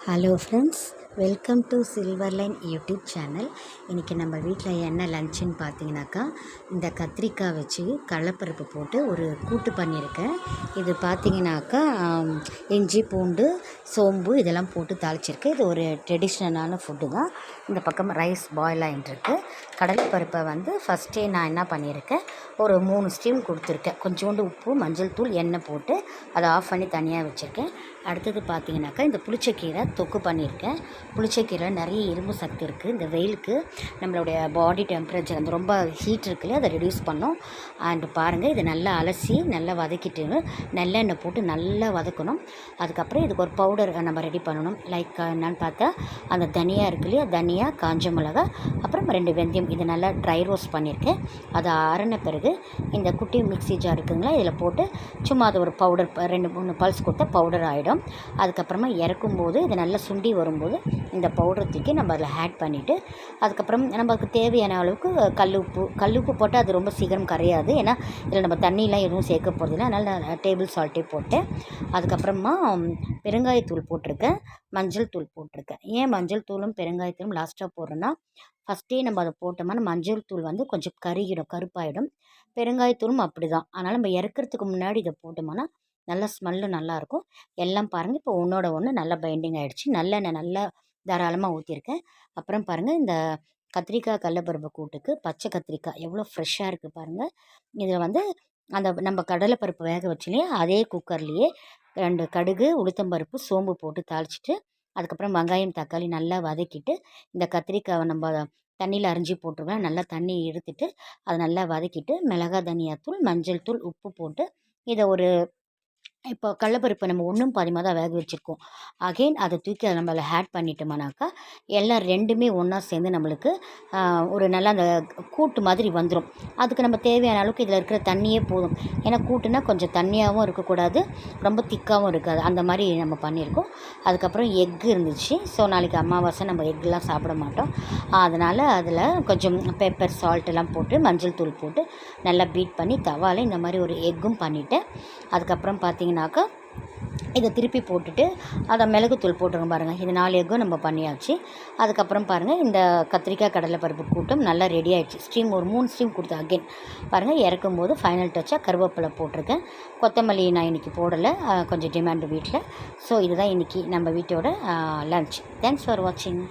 Hello friends, welcome to silver line YouTube channel. இன்றைக்கி நம்ம வீட்டில் என்ன லன்ச்சுன்னு பார்த்தீங்கன்னாக்கா, இந்த கத்திரிக்காய் வச்சு கடலைப்பருப்பு போட்டு ஒரு கூட்டு பண்ணியிருக்கேன். இது பார்த்தீங்கன்னாக்கா இஞ்சி பூண்டு சோம்பு இதெல்லாம் போட்டு தாளிச்சிருக்கு. இது ஒரு ட்ரெடிஷ்னலான ஃபுட்டு தான். இந்த பக்கம் ரைஸ் பாயில் ஆகிட்டுருக்கு. கடலைப்பருப்பை ஃபஸ்ட்டே நான் என்ன பண்ணியிருக்கேன், ஒரு 3 ஸ்டீம் கொடுத்துருக்கேன். கொஞ்சோண்டு உப்பு, மஞ்சள் தூள், எண்ணெய் போட்டு அதை ஆஃப் பண்ணி தனியாக வச்சுருக்கேன். அடுத்தது பார்த்தீங்கன்னாக்கா, இந்த புளிச்சக்கீரை தொக்கு பண்ணியிருக்கேன். புளிச்சக்கீரை நிறைய இரும்பு சக்தி இருக்குது. இந்த வெயிலுக்கு நம்மளுடைய பாடி டெம்பரேச்சர் அந்த ரொம்ப ஹீட் இருக்குல்லையே, அதை ரெடியூஸ் பண்ணும். அண்டு பாருங்கள், இதை நல்லா அலசி நல்லா வதக்கிட்டு நல்லெண்ணெய் போட்டு நல்லா வதக்கணும். அதுக்கப்புறம் இதுக்கு ஒரு பவுடர் நம்ம ரெடி பண்ணணும். லைக் என்னன்னு பார்த்தா, அந்த தனியா இருக்கு இல்லையா, தனியா, காஞ்ச மிளகா, அப்புறம் 2 வெந்தயம், இதை நல்லா ட்ரை ரோஸ்ட் பண்ணியிருக்கேன். அதை ஆறின பிறகு இந்த குட்டி மிக்ஸி ஜார் இருக்குங்களா, இதில் போட்டு சும்மா அது ஒரு பவுடர் 2-3 பல்ஸ் கொடுத்தா பவுடர் ஆகிடும். அதுக்கப்புறமா இறக்கும்போது இது நல்லா சுண்டி வரும்போது இந்த பவுடர் தூக்கி நம்ம அதில் ஆட் பண்ணிவிட்டு, அதுக்கப்புறம் நமக்கு தேவையான அளவுக்கு கல்லுப்பு போட்டால் அது ரொம்ப சீக்கிரம் கரையாது. ஏன்னா இதில் நம்ம தண்ணியெலாம் எதுவும் சேர்க்க போகிறதில்ல. அதனால் நான் டேபிள் சால்ட்டே போட்டேன். அதுக்கப்புறமா பெருங்காயத்தூள் போட்டிருக்கேன், மஞ்சள் தூள் போட்டிருக்கேன். ஏன் மஞ்சள் தூளும் பெருங்காயத்தூளும் லாஸ்ட்டாக போடுறேன்னா, ஃபஸ்ட்டே நம்ம அதை போட்டோம்னா மஞ்சள் தூள் கொஞ்சம் கருகிடும், கருப்பாயிடும். பெருங்காயத்தூளும் அப்படி தான். அதனால் நம்ம இறக்கிறதுக்கு முன்னாடி இதை போட்டோம்னா நல்லா ஸ்மெல்லு நல்லாயிருக்கும். எல்லாம் பாருங்கள், இப்போ ஒன்றோட ஒன்று நல்லா பைண்டிங் ஆகிடுச்சு. நல்லெண்ணெய் நல்லா தாராளமாக ஊற்றிருக்கேன். அப்புறம் பாருங்கள், இந்த கத்திரிக்காய் கடலைப்பருப்பு கூட்டுக்கு பச்சை கத்திரிக்காய் எவ்வளோ ஃப்ரெஷ்ஷாக இருக்குது பாருங்கள். இதில் அந்த நம்ம கடலைப்பருப்பு வேக வச்சு இல்லையா, அதே குக்கர்லேயே 2 கடுகு, உளுத்தம்பருப்பு, சோம்பு போட்டு தாளிச்சிட்டு, அதுக்கப்புறம் வெங்காயம் தக்காளி நல்லா வதக்கிட்டு, இந்த கத்திரிக்காயை நம்ம தண்ணியில் அரிஞ்சு போட்டுருவேன். நல்லா தண்ணி எடுத்துட்டு அதை நல்லா வதக்கிட்டு, மிளகாய் தனியாத்தூள், மஞ்சள் தூள், உப்பு போட்டு இதை ஒரு இப்போ கடலப்பருப்பு நம்ம 1 பாதியமாக தான் வேக வச்சுருக்கோம். அகெயின் அதை தூக்கி அதை நம்ம அதில் ஆட் பண்ணிட்டோம்னாக்கா, எல்லாம் 2மே ஒன்றா சேர்ந்து நம்மளுக்கு ஒரு நல்லா அந்த கூட்டு மாதிரி வந்துடும். அதுக்கு நம்ம தேவையான அளவுக்கு இதில் இருக்கிற தண்ணியே போதும். ஏன்னா கூட்டுனா கொஞ்சம் தண்ணியாகவும் இருக்கக்கூடாது, ரொம்ப திக்காகவும் இருக்காது. அந்த மாதிரி நம்ம பண்ணியிருக்கோம். அதுக்கப்புறம் எக்கு இருந்துச்சு. ஸோ நாளைக்கு அமாவாசை, நம்ம எக்குலாம் சாப்பிட மாட்டோம். அதனால் அதில் கொஞ்சம் பெப்பர், சால்ட் எல்லாம் போட்டு, மஞ்சள் தூள் போட்டு நல்லா பீட் பண்ணி தவாவில் இந்த மாதிரி ஒரு எக்கும் பண்ணிவிட்டேன். அதுக்கப்புறம் பார்த்தீங்கன்னாக்கா, இதை திருப்பி போட்டுட்டு அதை மிளகுத்தூள் போட்டுருங்க பாருங்கள். இது 4 எக்கும் நம்ம பண்ணியாச்சு. அதுக்கப்புறம் பாருங்கள், இந்த கத்திரிக்காய் கடலைப்பருப்பு கூட்டம் நல்லா ரெடி ஆகிடுச்சு. ஸ்டீம் ஒரு 3 ஸ்டீம் கொடுத்து அகெயின் பாருங்கள், இறக்கும்போது ஃபைனல் டச்சாக கருவேப்பிலை போட்டிருக்கேன். கொத்தமல்லி நான் இன்றைக்கி போடலை, கொஞ்சம் டிமாண்டு வீட்டில். ஸோ இதுதான் இன்றைக்கி நம்ம வீட்டோட லன்ச். தேங்க்ஸ் ஃபார் வாட்சிங்.